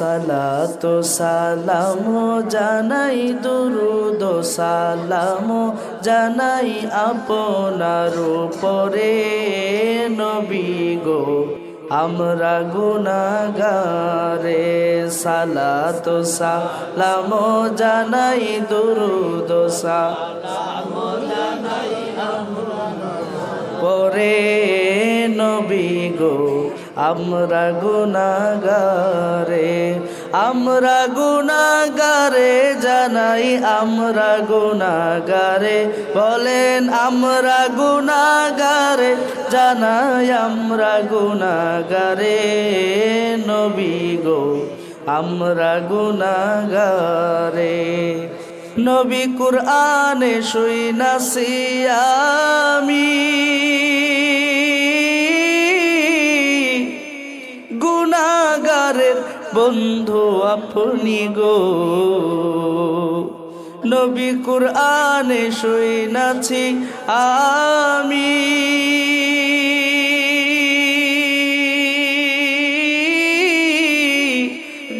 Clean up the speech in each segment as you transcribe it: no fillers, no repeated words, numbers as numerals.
সালাতু সালাম জানাই দুরুদ সালাম জানাই আপনার উপরে নবী গো আমরা গুনাহগারে সালাতু সালাম জানাই দুরুদ সালাম জানাই পরে নবী গো আমরা গুনাহগারে জানাই আমরা গুনাহগারে বলেন আমরা গুনাহগারে জানাই আমরা গুনাহগারে নবী গো আমরা গুনাহগারে নবী কুরআনে শুনাছি আমি গুনাহগারের বন্ধু আপনি গো নবী কুরআনে শুনাছি আমি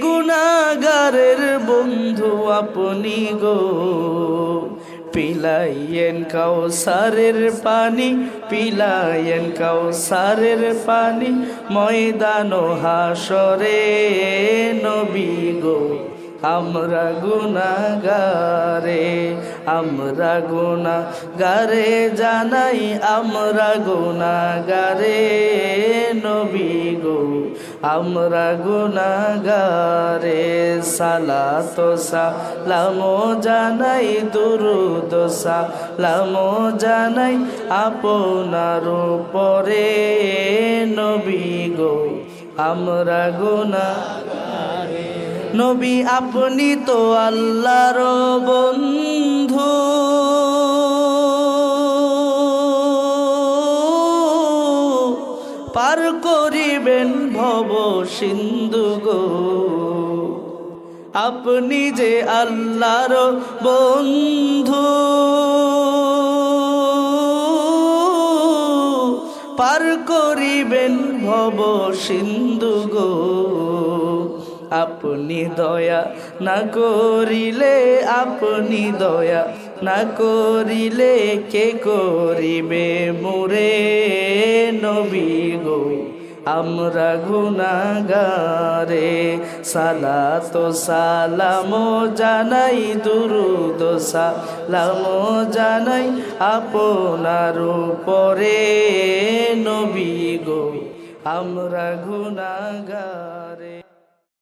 গুনাহগারের বন্ধু আপনি গো পিলাইয়েন কাউসারের পানি পিলাইয়েন কাউসারের পানি ময়দান হাসরে নবী গো আমরা গুনাহগারে জানাই আমরা গুনাহগারে নবী গো আমরা গুনাহগারে সালাতু সালাম জানাই দুরুদ সালাম জানাই আপনার উপরে নবী গো আমরা গুনাহগারে নবী আপনি তো আল্লাহর বন্ধু পার করিবেন ভব সিন্ধু গো আপনি যে আল্লাহর বন্ধু পার করিবেন ভব সিন্ধু গো আপনি দয়া না করিলে কে করিবে মোরে নবী গো আমরা গুনাহগারে সালাতু সালাম জানাই দুরুদ সালাম জানাই আপনার উপরে নবী গো আমরা গুনাহগার।